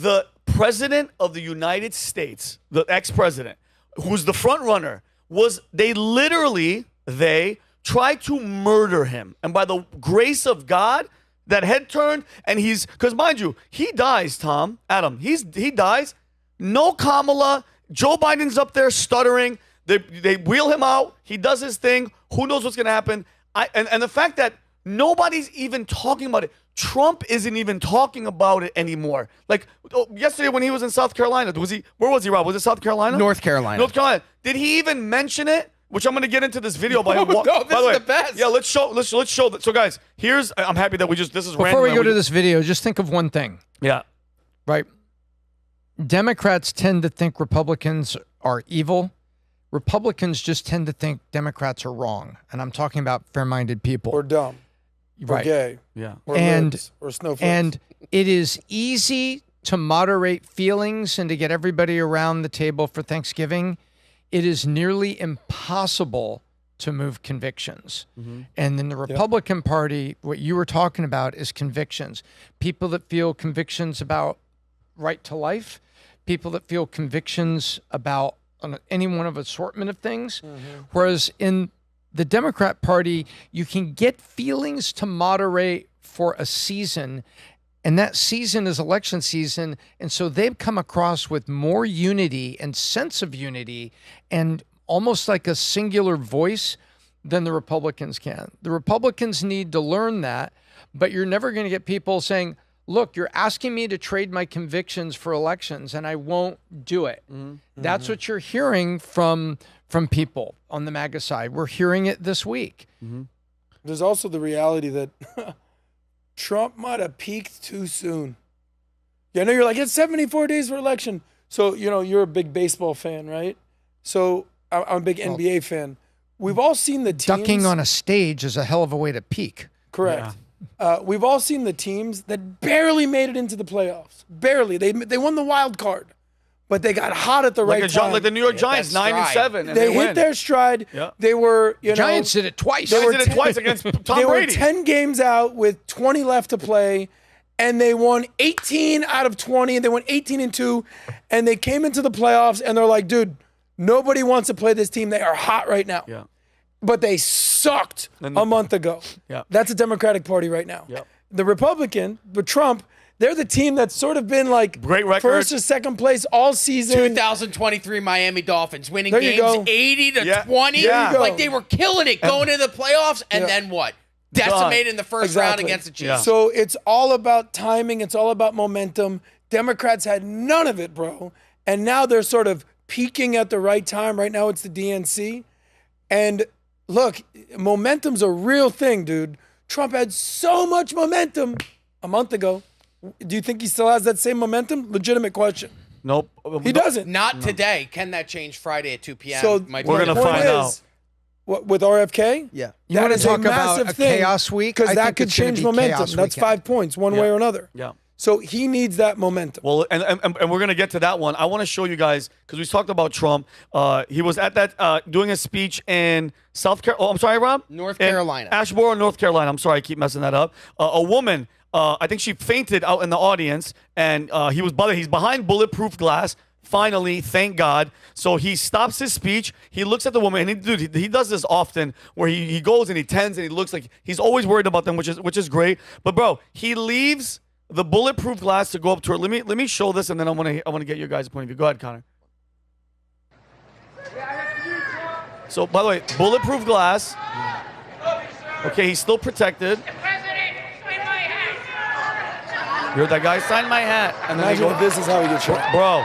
the president of the United States, the ex-president, who's the front runner, they tried to murder him. And by the grace of God, that head turned, and because mind you, he dies, Adam, he dies. No Kamala. Joe Biden's up there stuttering. They wheel him out. He does his thing. Who knows what's going to happen? And the fact that nobody's even talking about it. Trump isn't even talking about it anymore. Like yesterday when he was in South Carolina, where was he, Rob? Was it South Carolina? North Carolina. Did he even mention it? Which I'm going to get into this video by him. No, this is the best. Yeah, let's show that. So guys, I'm happy that this is random. Before we go to this video, just think of one thing. Yeah. Right. Democrats tend to think Republicans are evil. Republicans just tend to think Democrats are wrong. And I'm talking about fair-minded people. Or dumb. Right. Or gay. Yeah. Or libs, or snowflakes. And it is easy to moderate feelings and to get everybody around the table for Thanksgiving. It is nearly impossible to move convictions. Mm-hmm. And in the Republican Party, what you were talking about is convictions. People that feel convictions about right to life, people that feel convictions about any one of assortment of things. Mm-hmm. Whereas in the Democrat Party, you can get feelings to moderate for a season, and that season is election season. And so they've come across with more unity and sense of unity and almost like a singular voice than the Republicans can. The Republicans need to learn that, but you're never going to get people saying, look, you're asking me to trade my convictions for elections, and I won't do it. Mm-hmm. That's what you're hearing from people on the MAGA side. We're hearing it this week. Mm-hmm. There's also the reality that Trump might have peaked too soon. Yeah, I know you're like, it's 74 days for election. So, you're a big baseball fan, right? So I'm a big NBA fan. We've all seen the teams. Ducking on a stage is a hell of a way to peak. Correct. Yeah. We've all seen the teams that barely made it into the playoffs. Barely. They won the wild card, but they got hot at the right time. Like the New York Giants, 9-7. And they hit their stride. Yeah. They were, Giants did it twice. They did it twice against Tom Brady. Brady. They were 10 games out with 20 left to play, and they won 18 out of 20, and they won 18-2, and they came into the playoffs, and they're like, dude, nobody wants to play this team. They are hot right now. Yeah. But they sucked a month ago. Yeah. That's a Democratic Party right now. Yep. The Republican, but Trump, they're the team that's sort of been like great record, first or second place all season. 2023 Miami Dolphins winning games 80-20. Yeah. Like they were killing it going into the playoffs, and then what? Decimated in the first round against the Chiefs. Yeah. So it's all about timing. It's all about momentum. Democrats had none of it, bro. And now they're sort of peaking at the right time. Right now it's the DNC. And look, momentum's a real thing, dude. Trump had so much momentum a month ago. Do you think he still has that same momentum? Legitimate question. Nope. He doesn't. Not today. Can that change Friday at 2 p.m.? So we're going to find out. What, with RFK? Yeah. You want to talk about a chaos week? Because that could change momentum. That's 5 points, one way or another. Yeah. So he needs that momentum. Well, and we're going to get to that one. I want to show you guys, because we talked about Trump. He was at that, doing a speech in South Carolina. Oh, I'm sorry, Rob? North Carolina. Asheboro, North Carolina. I'm sorry, I keep messing that up. A woman, I think she fainted out in the audience, and he's behind bulletproof glass. Finally, thank God. So he stops his speech. He looks at the woman, and he does this often, where he goes and he tends and he looks like he's always worried about them, which is great. But bro, he leaves the bulletproof glass to go up to her. Let me show this, and then I want to get your guys' point of view. Go ahead, Connor. So by the way, bulletproof glass. Okay, he's still protected. You heard that guy sign my hat, and then Imagine if this is how he gets shot. Bro.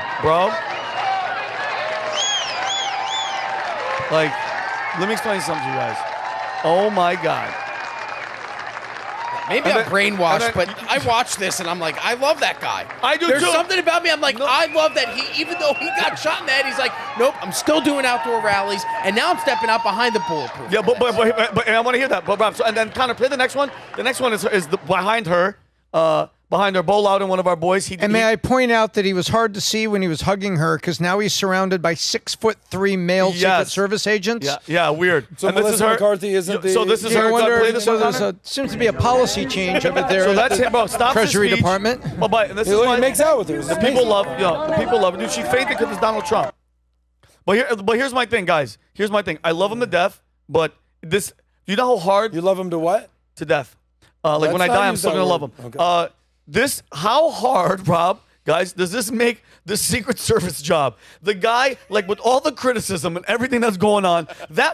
Like, let me explain something to you guys. Oh my God. Maybe I'm brainwashed, but I watch this and I'm like, I love that guy. I do There's too. something about me. I'm like, I love that he, even though he got shot in the head, he's like, nope, I'm still doing outdoor rallies, and now I'm stepping out behind the bulletproof. Yeah, but and I want to hear that. But Rob, and then Connor, play the next one. The next one is behind her. behind her bowl out in one of our boys. And may I point out that he was hard to see when he was hugging her because now he's surrounded by 6'3" male Secret Service agents. Yeah, weird. So and Melissa this is her. McCarthy isn't the. So this is I her. wonder, Play this so one, there's Connor? seems to be a policy change over there. So at that's the it, bro. Stop Treasury the speech. Department. But this is He why makes out with her. It's the amazing. people love. The people love it. Dude, she fainted because it's Donald Trump. But here's my thing, guys. Here's my thing. I love him to death, but this. You know how hard You love him to what? to death. Like Let's when I not die, I'm use still that gonna love him. word. Okay. How hard, Rob, guys, does this make the Secret Service job? The guy, like with all the criticism and everything that's going on,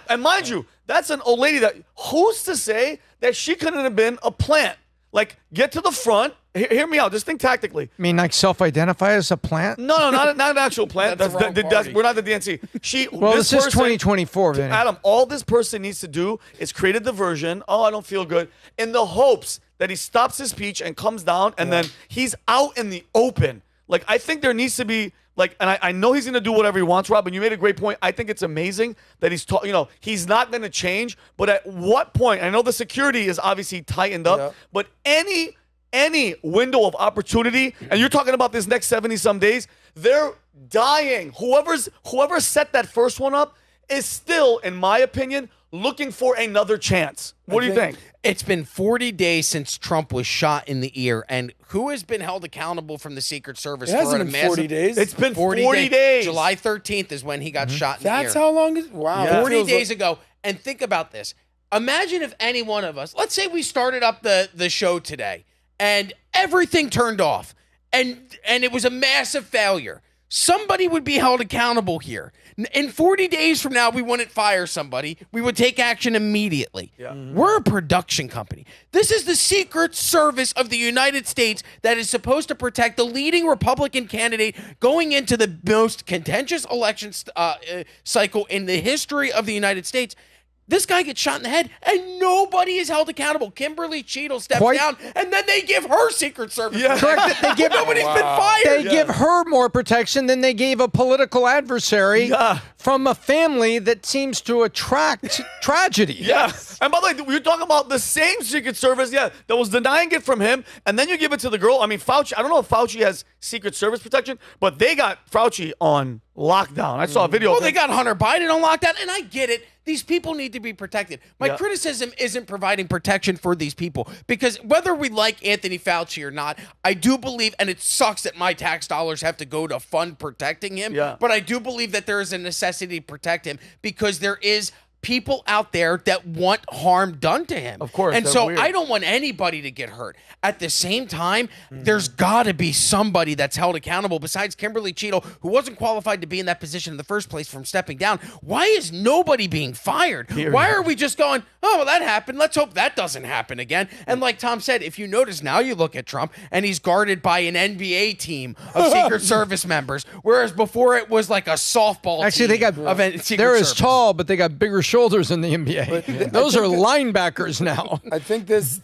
and mind you, that's an old lady that, who's to say that she couldn't have been a plant? Like, get to the front. Hear me out. Just think tactically. I mean, like self-identify as a plant? No, not an actual plant. That's the wrong party. We're not the DNC. Well, this is 2024, Vinny. Adam, all this person needs to do is create a diversion. Oh, I don't feel good. In the hopes that he stops his speech and comes down, and then he's out in the open. Like, I think there needs to be, like, and I know he's going to do whatever he wants, Rob, and you made a great point. I think it's amazing that he's not going to change. But at what point, I know the security is obviously tightened up, but any window of opportunity, and you're talking about this next 70-some days, they're dying. Whoever set that first one up is still, in my opinion, looking for another chance. What do you think? It's been 40 days since Trump was shot in the ear, and who has been held accountable from the Secret Service It hasn't been 40 days. It's been 40 days. July 13th is when he got shot in the ear. That's how long is? Wow. Yeah. 40 Feels days like- ago. And think about this. Imagine if any one of us, let's say we started up the show today, and everything turned off, and it was a massive failure. Somebody would be held accountable here. In 40 days from now, we wouldn't fire somebody. We would take action immediately. Yeah. We're a production company. This is the Secret Service of the United States that is supposed to protect the leading Republican candidate going into the most contentious election cycle in the history of the United States. This guy gets shot in the head, and nobody is held accountable. Kimberly Cheadle steps down, and then they give her Secret Service. Yeah. Correct. They give Nobody's been fired. They give her more protection than they gave a political adversary from a family that seems to attract tragedy. Yeah. And by the way, we were talking about the same Secret Service, that was denying it from him, and then you give it to the girl. I mean, Fauci, I don't know if Fauci has Secret Service protection, but they got Fauci on lockdown. I saw a video. Well, of they him. got Hunter Biden on lockdown, and I get it. These people need to be protected. My criticism isn't providing protection for these people, because whether we like Anthony Fauci or not, I do believe, and it sucks that my tax dollars have to go to fund protecting him, but I do believe that there is a necessity to protect him because there is people out there that want harm done to him. Of course. And they're so weird. I don't want anybody to get hurt. At the same time, there's got to be somebody that's held accountable besides Kimberly Cheadle, who wasn't qualified to be in that position in the first place, from stepping down. Why is nobody being fired? Why are we just going, oh, well, that happened. Let's hope that doesn't happen again. And like Tom said, if you notice now, you look at Trump and he's guarded by an NBA team of Secret Service members, whereas before it was like a softball Actually, team they got of Secret they're as Service. tall, but they got bigger shoulders in the NBA. Those are linebackers now. I think this,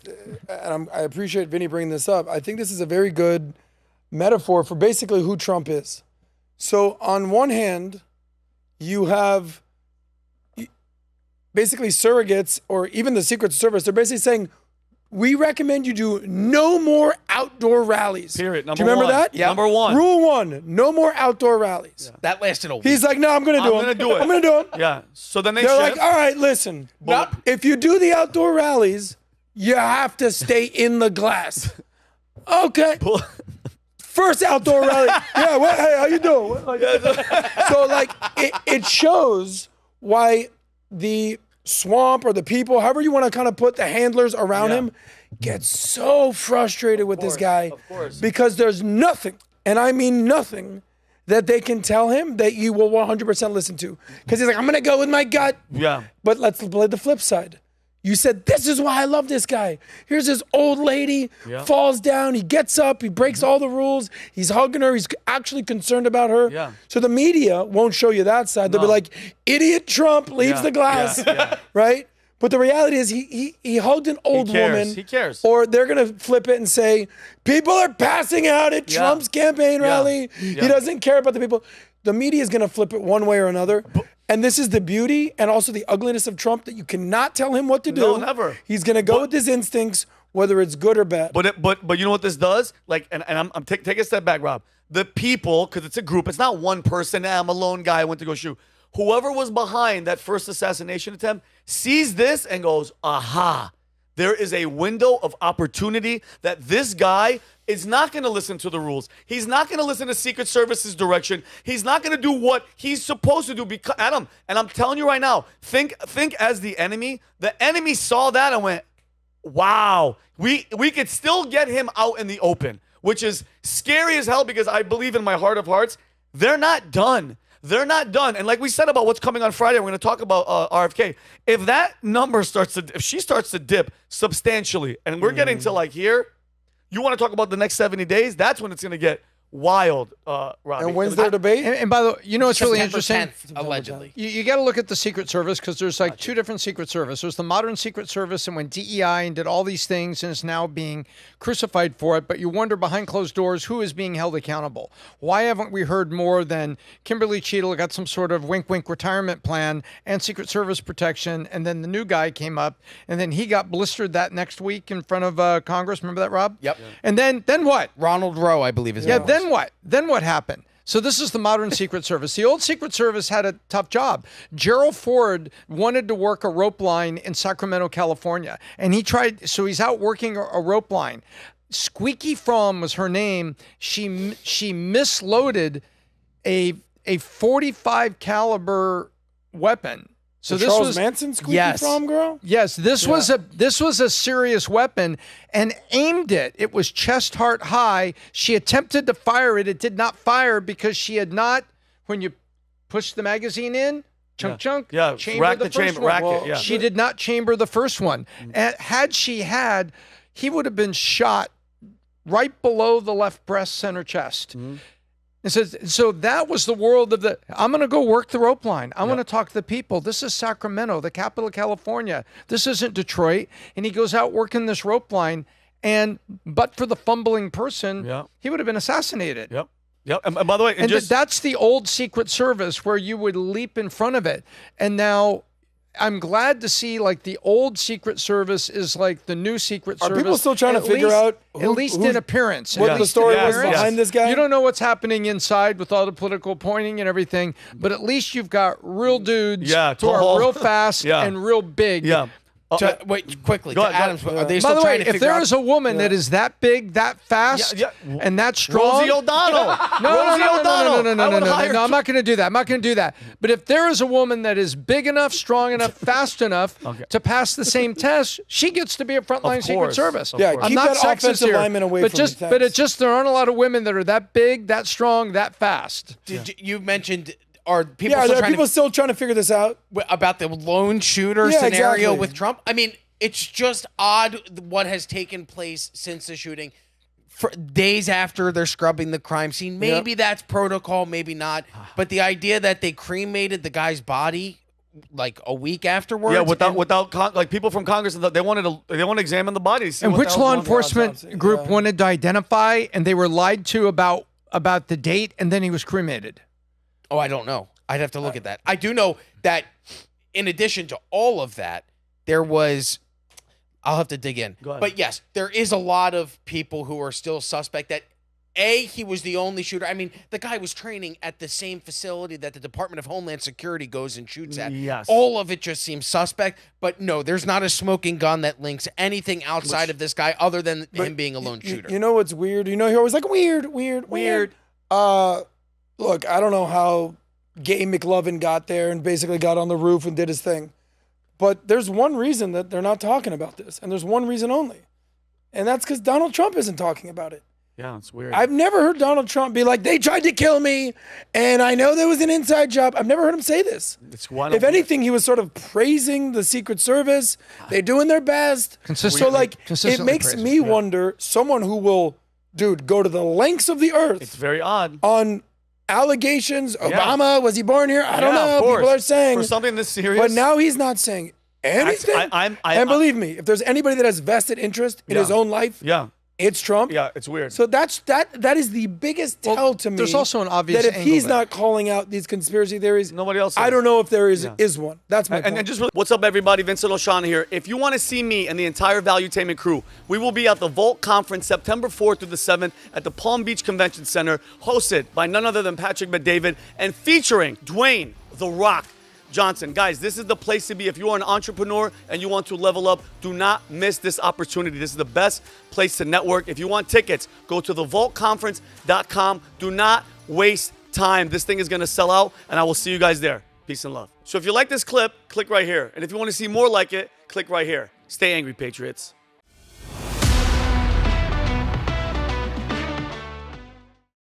and I appreciate Vinny bringing this up. I think this is a very good metaphor for basically who Trump is. So on one hand, you have basically surrogates or even the Secret Service. They're basically saying, we recommend you do no more outdoor rallies. Period. Do you remember that? Yeah. Number one. Rule one, no more outdoor rallies. That lasted a week. He's like, no, I'm going to do it. I'm gonna do it. I'm going to do it. Yeah. So then They're shift. like, all right, listen. Nope. If you do the outdoor rallies, you have to stay in the glass. Okay. First outdoor rally. Yeah, hey, how you doing? So, like, it shows why the swamp or the people, however you want to kind of put the handlers around him, get so frustrated with this guy. Of course. Because there's nothing, and I mean nothing, that they can tell him that you will 100% listen to. Because he's like, I'm going to go with my gut. Yeah. But let's play the flip side. You said, this is why I love this guy. Here's this old lady, falls down, he gets up, he breaks all the rules, he's hugging her, he's actually concerned about her. Yeah. So the media won't show you that side. They'll be like, idiot Trump leaves the glass, right? But the reality is he hugged an old woman. He cares. Or they're going to flip it and say, people are passing out at Trump's campaign rally. He doesn't care about the people. The media is going to flip it one way or another. And this is the beauty and also the ugliness of Trump, that you cannot tell him what to do. No, never. He's going to go with his instincts, whether it's good or bad. But you know what this does? Like, and I'm take a step back, Rob. The people, because it's a group, it's not one person. I'm a lone guy. I went to go shoot. Whoever was behind that first assassination attempt sees this and goes, aha, there is a window of opportunity that this guy is not going to listen to the rules. He's not going to listen to Secret Service's direction. He's not going to do what he's supposed to do. Because Adam, and I'm telling you right now, think as the enemy. The enemy saw that and went, wow, we could still get him out in the open, which is scary as hell because I believe in my heart of hearts, they're not done. They're not done. And like we said about what's coming on Friday, we're going to talk about RFK. If that number if she starts to dip substantially, and we're getting to like here, you want to talk about the next 70 days? That's when it's going to get wild, Robbie. And when's their debate? And by the way, you know what's really September interesting? 10th, allegedly. You got to look at the Secret Service because there's like two different Secret Service. There's the modern Secret Service and when DEI and did all these things and is now being crucified for it. But you wonder behind closed doors who is being held accountable. Why haven't we heard more than Kimberly Cheadle got some sort of wink retirement plan and Secret Service protection, and then the new guy came up and then he got blistered that next week in front of Congress. Remember that, Rob? Yep. And then what? Ronald Rowe, I believe, is Yeah. Then what? Then what happened? So this is the modern Secret Service. The old Secret Service had a tough job. Gerald Ford wanted to work a rope line in Sacramento, California, and he tried. So he's out working a rope line. Squeaky Fromm was her name. She misloaded a 45 caliber weapon. So this Charles was Manson squeaky yes. from girl? Yes, this was a serious weapon and aimed it. It was chest heart high. She attempted to fire it. It did not fire because she had not, when you push the magazine in, chunk, chamber rack the the first chamber, one. rack Well, it, yeah. She did not chamber the first one. And had she had, he would have been shot right below the left breast, center chest. It says, so that was the world of I'm going to go work the rope line. I want to talk to the people. This is Sacramento, the capital of California. This isn't Detroit. And he goes out working this rope line. But for the fumbling person, he would have been assassinated. Yep. And by the way, that's the old Secret Service where you would leap in front of it. And now I'm glad to see like the old Secret Service is like the new Secret Service. Are people still trying to figure out at least in appearance? What the story was behind this guy? You don't know what's happening inside with all the political pointing and everything, but at least you've got real dudes who tall. are real fast and real big. Yeah. Wait, quickly. Go To ahead. Adams, are they By still the trying way, to if figure there out? is a woman that is that big, that fast, and that strong, Rosie O'Donnell. No, I'm not going to do that. But if there is a woman that is big enough, strong enough, fast enough to pass the same test, she gets to be a frontline Secret Service. Yeah, I'm keep not that sexist offensive here, lineman away but from me, just, thanks. but it's just there aren't a lot of women that are that big, that strong, that fast. You mentioned, are people Yeah, still there are trying people to, still trying to figure this out. about the lone shooter Yeah, scenario exactly. with Trump? I mean, it's just odd what has taken place since the shooting. For days after they're scrubbing the crime scene, maybe that's protocol, maybe not. But the idea that they cremated the guy's body like a week afterwards, without like people from Congress, they want to examine the bodies. And which law enforcement autopsy, group wanted to identify, and they were lied to about the date, and then he was cremated. Oh, I don't know. I'd have to look at that. I do know that in addition to all of that, there was. I'll have to dig in. Go ahead. But yes, there is a lot of people who are still suspect that he was the only shooter. I mean, the guy was training at the same facility that the Department of Homeland Security goes and shoots at. Yes. All of it just seems suspect. But no, there's not a smoking gun that links anything outside of this guy other than him being a lone shooter. You know what's weird? You know, you're always like, weird. Look, I don't know how Gay McLovin got there and basically got on the roof and did his thing. But there's one reason that they're not talking about this, and there's one reason only. And that's because Donald Trump isn't talking about it. Yeah, it's weird. I've never heard Donald Trump be like, they tried to kill me, and I know there was an inside job. I've never heard him say this. If anything, he was sort of praising the Secret Service. They're doing their best. So, like, it makes me wonder, someone who will, go to the lengths of the earth. It's very odd. On allegations, Obama, was he born here? I don't know. Of course. People are saying. For something this serious. But now he's not saying anything. And believe me, if there's anybody that has vested interest in his own life, it's Trump. Yeah, it's weird. So that is the biggest tell to me. there's also an obvious that if angle he's there. not calling out these conspiracy theories, Nobody else I is. don't know if there is one. That's my point. And just what's up, everybody? Vincent O'Shaughnessy here. If you want to see me and the entire Valuetainment crew, we will be at the Vault Conference September 4th through the 7th at the Palm Beach Convention Center, hosted by none other than Patrick Bet-David and featuring Dwayne The Rock Johnson. Guys, this is the place to be. If you are an entrepreneur and you want to level up, do not miss this opportunity. This is the best place to network. If you want tickets, go to thevaultconference.com. Do not waste time. This thing is going to sell out, and I will see you guys there. Peace and love. So if you like this clip, click right here. And if you want to see more like it, click right here. Stay angry, Patriots.